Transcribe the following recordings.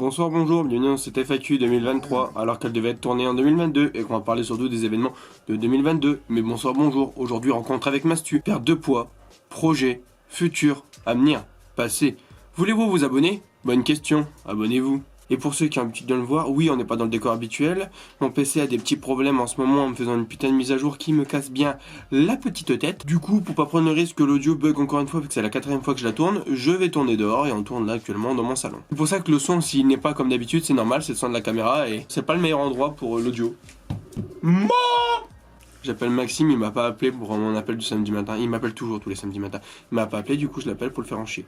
Bonsoir, bonjour, bienvenue dans cette FAQ 2023, alors qu'elle devait être tournée en 2022 et qu'on va parler surtout des événements de 2022. Mais bonsoir, bonjour, aujourd'hui rencontre avec Mastu, perte de poids, projet, futur, avenir, passé. Voulez-vous vous abonner? Bonne question, abonnez-vous. Et pour ceux qui ont l'habitude de le voir, oui, on n'est pas dans le décor habituel. Mon PC a des petits problèmes en ce moment en me faisant une putain de mise à jour qui me casse bien la petite tête. Du coup, pour pas prendre le risque que l'audio bug encore une fois, vu que c'est la 4e fois que je la tourne, je vais tourner dehors et on tourne là actuellement dans mon salon. C'est pour ça que le son, s'il n'est pas comme d'habitude, c'est normal, c'est le son de la caméra et c'est pas le meilleur endroit pour l'audio. J'appelle Maxime, il m'a pas appelé pour mon appel du samedi matin. Il m'appelle toujours tous les samedis matins. Il m'a pas appelé, du coup je l'appelle pour le faire en chier.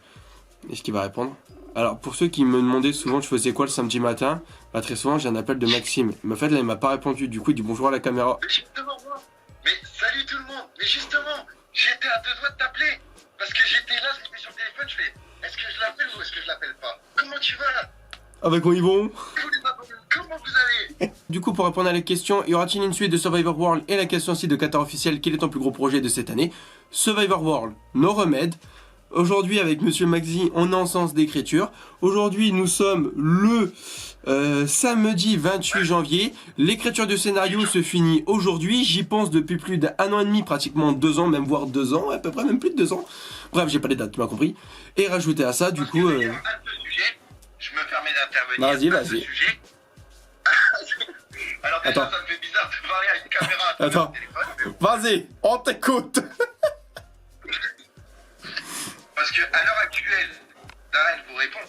Est-ce qu'il va répondre? Alors pour ceux qui me demandaient souvent je faisais quoi le samedi matin, bah très souvent j'ai un appel de Maxime. Mais en fait là il m'a pas répondu, du coup il dit bonjour à la caméra. Mais justement moi, mais salut tout le monde, mais justement, j'étais à 2 doigts de t'appeler. Parce que j'étais là, j'étais sur le téléphone, je fais, est-ce que je l'appelle ou est-ce que je l'appelle pas? Comment tu vas? Ah bah comment ils vont? Comment vous allez? Du coup pour répondre à la question, y aura-t-il une suite de Survivor World? Et la question aussi de Qatar officiel, quel est ton plus gros projet de cette année? Survivor World, no remède. Aujourd'hui avec Monsieur Maxi, on est en sens d'écriture. Aujourd'hui nous sommes le samedi 28 janvier. L'écriture du scénario se finit aujourd'hui. J'y pense depuis plus d'1 an et demi, pratiquement 2 ans, même voire 2 ans, à peu près même plus de 2 ans. Bref, j'ai pas les dates, tu m'as compris. Et rajouter à ça, du coup... Je me permets d'intervenir. Vas-y. Alors déjà, Attends. ça me fait bizarre de parler à une caméra à Attends. téléphone. Vas-y, on t'écoute. Parce que à l'heure actuelle, Darren vous répond.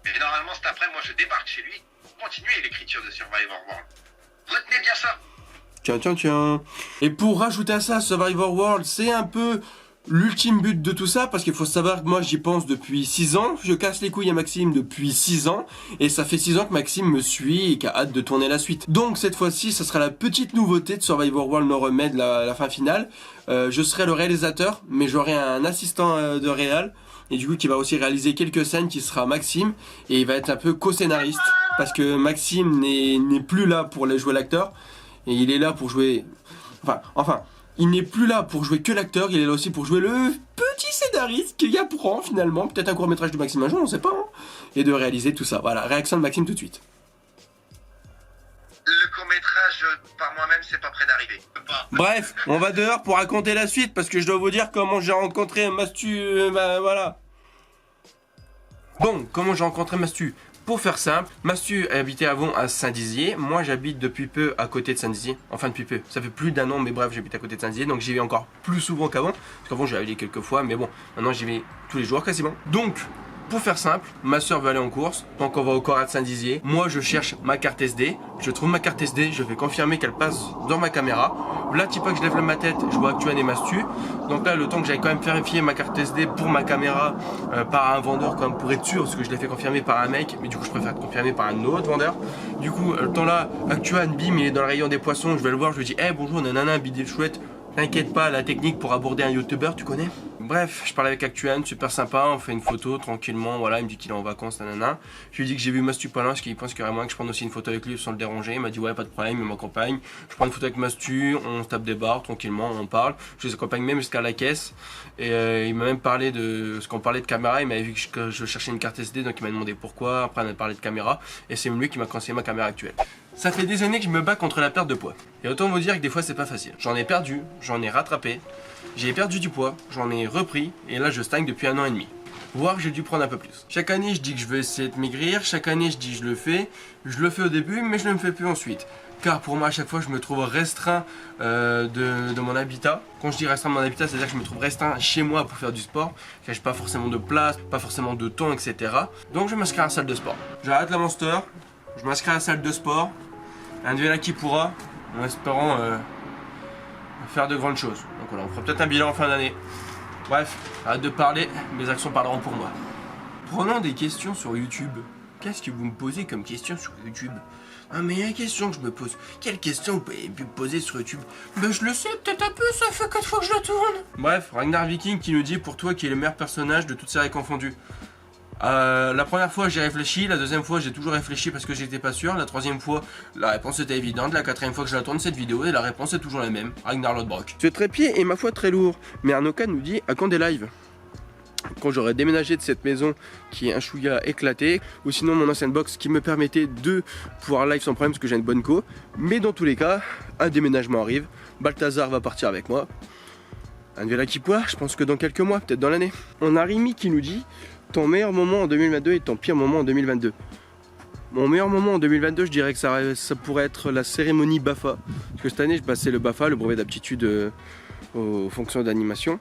Et normalement, cet après, moi je débarque chez lui. Continuez l'écriture de Survivor World. Retenez bien ça. Tiens. Et pour rajouter à ça, Survivor World, c'est un peu l'ultime but de tout ça, parce qu'il faut savoir que moi j'y pense depuis 6 ans. Je casse les couilles à Maxime depuis 6 ans. Et ça fait 6 ans que Maxime me suit et qui a hâte de tourner la suite. Donc cette fois-ci, ça sera la petite nouveauté de Survivor World No Remède, la fin finale. Je serai le réalisateur, mais j'aurai un assistant de réal. Et du coup qui va aussi réaliser quelques scènes qui sera Maxime. Et il va être un peu co-scénariste. Parce que Maxime n'est plus là pour jouer l'acteur. Et il est là pour jouer... Enfin, il n'est plus là pour jouer que l'acteur. Il est là aussi pour jouer le petit scénariste qu'il apprend finalement. Peut-être un court-métrage de Maxime un jour, on sait pas. Hein, et de réaliser tout ça. Voilà, réaction de Maxime tout de suite. Le court-métrage par moi-même, c'est pas près d'arriver. Bref, on va dehors pour raconter la suite. Parce que je dois vous dire comment j'ai rencontré Mastu. Voilà. Bon, comment j'ai rencontré Mastu? Pour faire simple, Mastu habitait avant à Saint-Dizier. Moi, j'habite depuis peu à côté de Saint-Dizier. Enfin, depuis peu. Ça fait plus d'1 an, mais bref, j'habite à côté de Saint-Dizier. Donc, j'y vais encore plus souvent qu'avant. Parce qu'avant, j'y allais quelques fois. Mais bon, maintenant, j'y vais tous les jours quasiment. Donc, pour faire simple, ma soeur veut aller en course. Donc, on va au Cora de Saint-Dizier. Moi, je cherche ma carte SD. Je trouve ma carte SD. Je vais confirmer qu'elle passe dans ma caméra. Là, petit peu que je lève ma tête, je vois Actuan et Mastu. Donc là, le temps que j'aille quand même vérifier ma carte SD pour ma caméra par un vendeur quand même pour être sûr, parce que je l'ai fait confirmer par un mec, mais du coup je préfère être confirmé par un autre vendeur. Du coup, le temps là, Actuan, bim, il est dans le rayon des poissons, je vais le voir, je lui dis, hey, bonjour, nanana, bidé chouette. T'inquiète pas, la technique pour aborder un youtubeur, tu connais? Bref, je parle avec Actuan, super sympa, on fait une photo tranquillement, voilà, il me dit qu'il est en vacances, nanana. Je lui dis que j'ai vu Mastu pas loin, parce qu'il pense carrément que je prenne aussi une photo avec lui sans le déranger. Il m'a dit ouais, pas de problème, il m'accompagne. Je prends une photo avec Mastu, on se tape des barres tranquillement, on parle. Je les accompagne même jusqu'à la caisse. Et il m'a même parlé de ce qu'on parlait de caméra, il m'avait vu que je cherchais une carte SD, donc il m'a demandé pourquoi, après on a parlé de caméra. Et c'est lui qui m'a conseillé ma caméra actuelle. Ça fait des années que je me bats contre la perte de poids. Et autant vous dire que des fois c'est pas facile. J'en ai perdu, j'en ai rattrapé, j'ai perdu du poids, j'en ai repris, et là je stagne depuis 1 an et demi. Voire j'ai dû prendre un peu plus. Chaque année je dis que je vais essayer de maigrir, chaque année je dis je le fais au début, mais je ne le fais plus ensuite. Car pour moi à chaque fois je me trouve restreint de mon habitat. Quand je dis restreint de mon habitat, c'est-à-dire que je me trouve restreint chez moi pour faire du sport. Je n'ai pas forcément de place, pas forcément de temps, etc. Donc je m'inscris à la salle de sport. J'arrête la Monster, je m'inscris à la salle de sport. Un duel qui pourra, en espérant faire de grandes choses. Donc voilà, on fera peut-être un bilan en fin d'année. Bref, arrête de parler, mes actions parleront pour moi. Prenons des questions sur YouTube. Qu'est-ce que vous me posez comme question sur YouTube? Ah mais il y a une question que je me pose. Quelle question vous pouvez me poser sur YouTube? Ben je le sais peut-être un peu, ça fait 4 fois que je la tourne. Bref, Ragnar Viking qui nous dit pour toi qui est le meilleur personnage de toutes séries confondues. La première fois j'ai réfléchi, la deuxième fois j'ai toujours réfléchi parce que j'étais pas sûr, la troisième fois la réponse était évidente, la quatrième fois que je la tourne cette vidéo et la réponse est toujours la même, Ragnar Lodbrok. Ce trépied est ma foi très lourd, mais Arnoka nous dit à quand des lives? quand j'aurai déménagé de cette maison qui est un chouïa éclaté, ou sinon mon ancienne box qui me permettait de pouvoir live sans problème parce que j'ai une bonne co. Mais dans tous les cas, un déménagement arrive, Balthazar va partir avec moi. Un nouvel Akipua, je pense que dans quelques mois, peut-être dans l'année. On a Rémi qui nous dit ton meilleur moment en 2022 et ton pire moment en 2022. Mon meilleur moment en 2022, je dirais que ça pourrait être la cérémonie BAFA. Parce que cette année, je passais le BAFA, le brevet d'aptitude aux fonctions d'animation.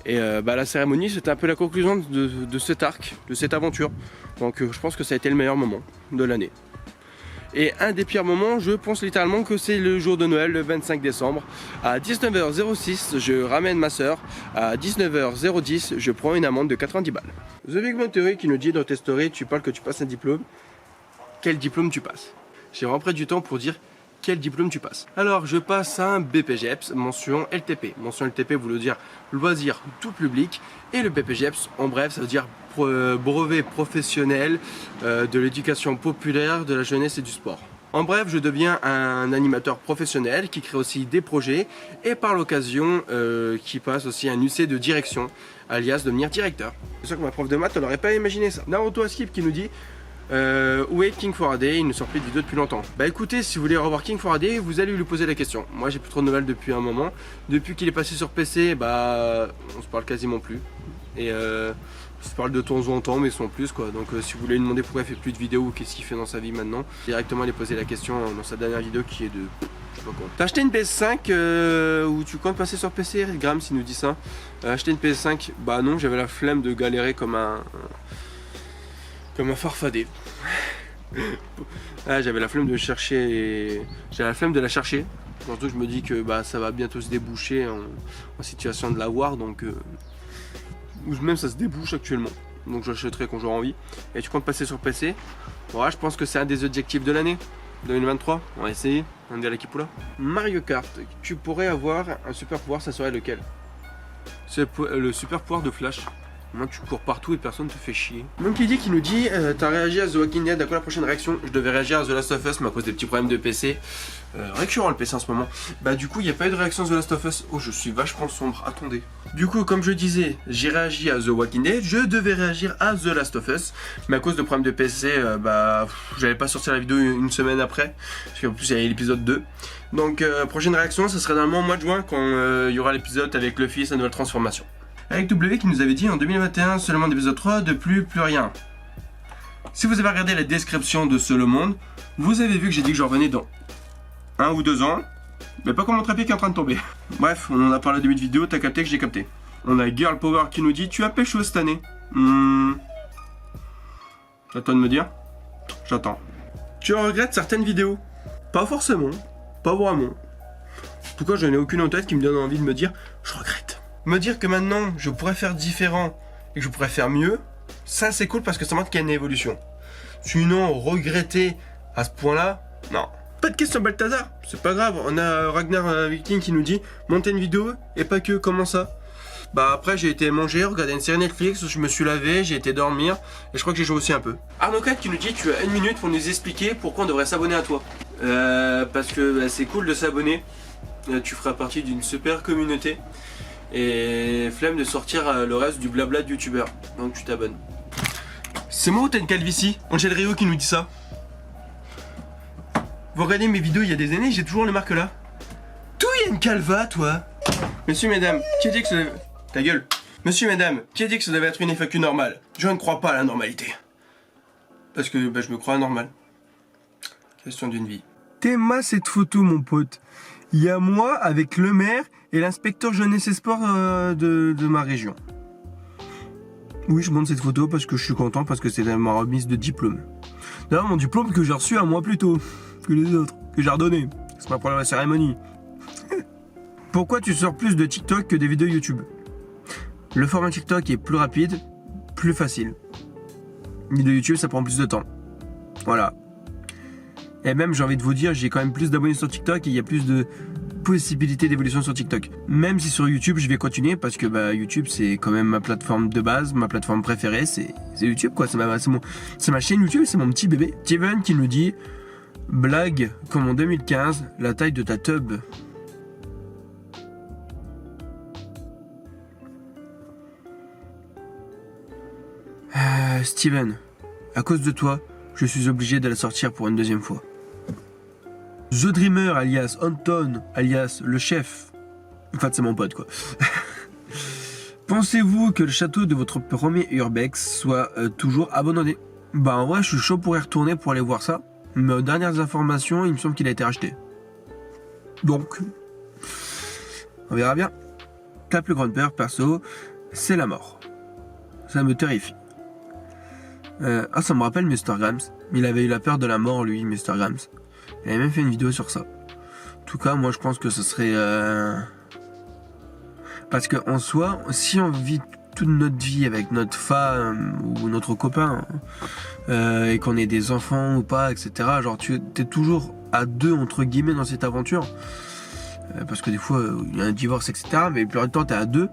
Et la cérémonie, c'était un peu la conclusion de cet arc, de cette aventure. Donc je pense que ça a été le meilleur moment de l'année. Et un des pires moments, je pense littéralement que c'est le jour de Noël, le 25 décembre. À 19h06, je ramène ma soeur. À 19h010, je prends une amende de 90 balles. The Big Bang Theory qui nous dit dans tes stories, tu parles que tu passes un diplôme. Quel diplôme tu passes? J'ai vraiment pris du temps pour dire quel diplôme tu passes. Alors, je passe un BPGEPS, mention LTP. Mention LTP veut dire loisir tout public. Et le BPGEPS, en bref, ça veut dire brevet professionnel de l'éducation populaire, de la jeunesse et du sport. En bref, je deviens un animateur professionnel qui crée aussi des projets et par l'occasion qui passe aussi un UC de direction, alias devenir directeur. C'est sûr que ma prof de maths, elle n'aurait pas imaginé ça. Naruto Skip qui nous dit où est King for a Day? Il ne sort plus de vidéo depuis longtemps. Bah écoutez, si vous voulez revoir King for a Day, vous allez lui poser la question. Moi j'ai plus trop de nouvelles depuis un moment. Depuis qu'il est passé sur PC, bah on se parle quasiment plus. Et on se parle de temps en temps, mais sans plus quoi. Donc si vous voulez lui demander pourquoi il fait plus de vidéos ou qu'est-ce qu'il fait dans sa vie maintenant, directement allez poser la question dans sa dernière vidéo qui est de... je sais pas quoi. T'as acheté une PS5 ou tu comptes passer sur PC? Grams il nous dit ça. Acheter une PS5, bah non, j'avais la flemme de galérer comme un farfadé. J'avais la flemme de chercher. J'avais la flemme de la chercher. Surtout je me dis que bah, ça va bientôt se déboucher en situation de l'avoir. Donc ou même ça se débouche actuellement. Donc j'achèterai quand j'aurai envie. Et tu comptes passer sur PC? Ouais, je pense que c'est un des objectifs de l'année 2023. On va essayer. On est à l'Akipula. Mario Kart. Tu pourrais avoir un super pouvoir, ça serait lequel? C'est le super pouvoir de Flash. Moi tu cours partout et personne te fait chier. Monkey D qui nous dit t'as réagi à The Walking Dead, à quoi la prochaine réaction? Je devais réagir à The Last of Us mais à cause des petits problèmes de PC. Récurrent le PC en ce moment. Bah du coup il n'y a pas eu de réaction à The Last of Us. Oh je suis vachement sombre, attendez. Du coup comme je disais, j'ai réagi à The Walking Dead, je devais réagir à The Last of Us. Mais à cause de problèmes de PC, j'allais pas sortir la vidéo une semaine après. Parce qu'en plus il y avait l'épisode 2. Donc prochaine réaction ça serait normalement au mois de juin quand il y aura l'épisode avec Luffy et sa nouvelle transformation. Avec W qui nous avait dit en 2021 seulement d'épisode 3, de plus rien. Si vous avez regardé la description de ce Le Monde, vous avez vu que j'ai dit que je revenais dans 1 ou 2 ans, mais pas comme mon trépied qui est en train de tomber. Bref, on en a parlé au début de vidéo, t'as capté que j'ai capté. On a Girl Power qui nous dit tu as pécho cette année. J'attends de me dire. J'attends. Tu regrettes certaines vidéos? Pas forcément, pas vraiment. Pourquoi je n'ai aucune en tête qui me donne envie de me dire je regrette. Me dire que maintenant je pourrais faire différent et que je pourrais faire mieux, ça c'est cool parce que ça montre qu'il y a une évolution. Sinon, regretter à ce point-là, non. Pas de question Balthazar, c'est pas grave. On a Ragnar Viking qui nous dit monter une vidéo et pas que, comment ça? Bah après j'ai été manger, regarder une série Netflix, je me suis lavé, j'ai été dormir et je crois que j'ai joué aussi un peu. Arnaud 4 qui nous dit tu as 1 minute pour nous expliquer pourquoi on devrait s'abonner à toi. Parce que c'est cool de s'abonner, tu feras partie d'une super communauté. Et flemme de sortir le reste du blabla de youtubeur. Donc tu t'abonnes. C'est moi ou t'as une calvitie? Angèle Rio qui nous dit ça. Vous regardez mes vidéos il y a des années, j'ai toujours les marques là. Tout y a une calva toi. Monsieur, mesdames, qui a dit que ça devait... Ta gueule. Monsieur, mesdames, qui a dit que ça devait être une FAQ normale? Je ne crois pas à la normalité. Parce que je me crois anormal. Question d'une vie. T'aimes cette photo mon pote. Il y a moi avec le maire et l'inspecteur jeunesse et sport de ma région. Oui, je montre cette photo parce que je suis content, parce que c'est ma remise de diplôme. D'ailleurs, mon diplôme que j'ai reçu un mois plus tôt que les autres, que j'ai redonné. C'est pas pour la cérémonie. Pourquoi tu sors plus de TikTok que des vidéos YouTube? Le format TikTok est plus rapide, plus facile. Une vidéo YouTube, ça prend plus de temps. Voilà. Et même, j'ai envie de vous dire, j'ai quand même plus d'abonnés sur TikTok et il y a plus de possibilités d'évolution sur TikTok. Même si sur YouTube, je vais continuer parce que YouTube, c'est quand même ma plateforme de base, ma plateforme préférée, c'est YouTube quoi. C'est ma chaîne YouTube, c'est mon petit bébé. Steven qui nous dit blague comme en 2015, la taille de ta tub. Steven, à cause de toi, je suis obligé de la sortir pour une deuxième fois. The Dreamer, alias Anton, alias le chef. En fait, c'est mon pote, quoi. Pensez-vous que le château de votre premier urbex soit toujours abandonné? Bah en vrai, je suis chaud pour y retourner pour aller voir ça. Mais aux dernières informations, il me semble qu'il a été racheté. Donc, on verra bien. Ta plus grande peur, perso, c'est la mort. Ça me terrifie. Ça me rappelle Mr. Grams. Il avait eu la peur de la mort, lui, Mr. Grams. Il avait même fait une vidéo sur ça. En tout cas, moi, je pense que ce serait... Parce qu'en soi, si on vit toute notre vie avec notre femme ou notre copain, et qu'on ait des enfants ou pas, etc., genre, tu es toujours à deux, entre guillemets, dans cette aventure. Parce que des fois, il y a un divorce, etc., mais la plupart du temps, tu es à deux.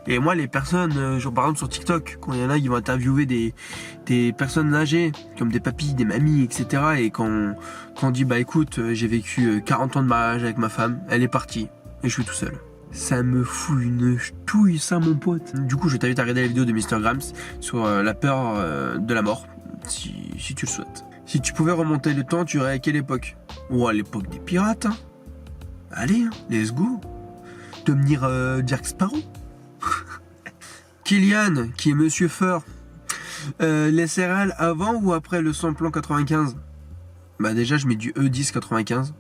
Et moi, les personnes, genre par exemple sur TikTok, quand il y en a qui vont interviewer des personnes âgées, comme des papis, des mamies, etc. Et quand on dit, bah écoute, j'ai vécu 40 ans de mariage avec ma femme, elle est partie, et je suis tout seul. Ça me fout une ch'touille, ça, mon pote. Du coup, je t'invite à regarder la vidéo de Mr. Grams sur la peur de la mort, si tu le souhaites. Si tu pouvais remonter le temps, tu irais à quelle époque? Oh, à l'époque des pirates, hein. Allez, hein, let's go. Devenir Jack Sparrow. Kylian, qui est Monsieur Feur, les céréales avant ou après le samplon 95? Bah déjà je mets du E10 95.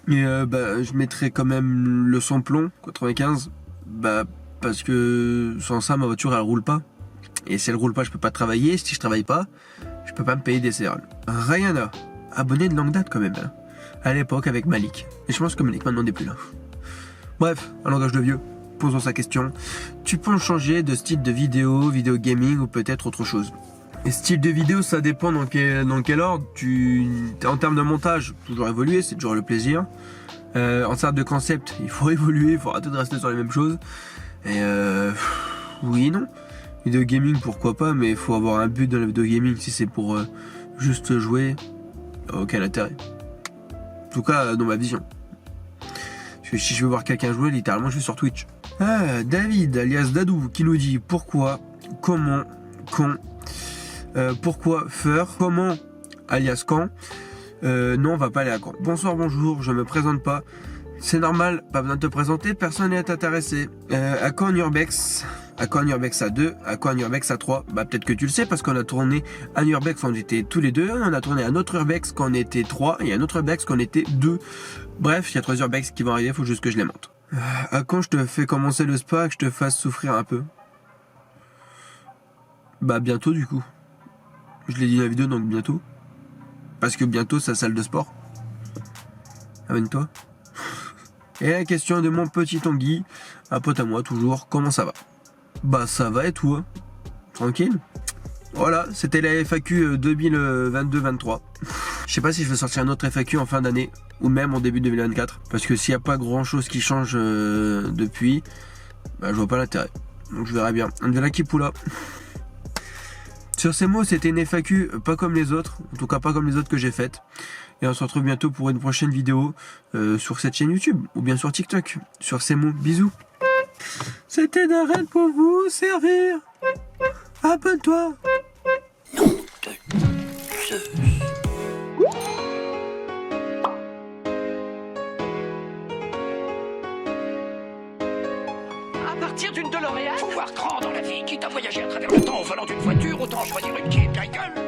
Mais je mettrais quand même le samplon 95. Bah parce que sans ça ma voiture elle roule pas. Et si elle roule pas je peux pas travailler. Si je travaille pas, je peux pas me payer des céréales. Rihanna, abonné de longue date quand même. Hein. À l'époque avec Malik. Et je pense que Malik maintenant n'est plus là. Bref, un langage de vieux. Posons sa question. Tu penses changer de style de vidéo gaming ou peut-être autre chose? Et style de vidéo, ça dépend dans quel ordre. En termes de montage, toujours évoluer, c'est toujours le plaisir. En termes de concept, il faut évoluer, il faut arrêter de rester sur les mêmes choses. Et oui et non. Vidéo gaming, pourquoi pas, mais il faut avoir un but dans la vidéo gaming. Si c'est pour juste jouer, aucun intérêt. En tout cas, dans ma vision. Parce que si je veux voir quelqu'un jouer, littéralement, je vais sur Twitch. Ah, David, alias Dadou, qui nous dit pourquoi, comment, quand, pourquoi, faire, comment, alias quand, non, on va pas aller à quand. Bonsoir, bonjour, je me présente pas. C'est normal, pas besoin de te présenter, personne n'est intéressé. À quand un Urbex? À quoi un Urbex à 2? À quoi un Urbex à 3? Bah peut-être que tu le sais parce qu'on a tourné un Urbex quand on était tous les deux, on a tourné un autre Urbex quand on était 3 et un autre Urbex quand on était 2. Bref, il y a 3 Urbex qui vont arriver, faut juste que je les monte. À quand je te fais commencer le spa, que je te fasse souffrir un peu? Bah bientôt du coup. Je l'ai dit dans la vidéo, donc bientôt. Parce que bientôt c'est la salle de sport. Amène-toi. Et la question de mon petit Tanguy, un pote à moi toujours, comment ça va? Bah ça va et tout, hein. Tranquille. Voilà, c'était la FAQ 2022-23. Je sais pas si je vais sortir un autre FAQ en fin d'année, ou même en début 2024, parce que s'il n'y a pas grand chose qui change depuis, bah je vois pas l'intérêt. Donc je verrai bien. De la Kipula. Sur ces mots, c'était une FAQ pas comme les autres, en tout cas pas comme les autres que j'ai faites. Et on se retrouve bientôt pour une prochaine vidéo sur cette chaîne YouTube, ou bien sur TikTok. Sur ces mots, bisous. C'était Darren pour vous servir. Abonne-toi. Nom de Zeus. À partir d'une DeLorean, faut voir grand dans la vie. Quitte à voyager à travers le temps au volant d'une voiture, autant choisir une qui est gueule.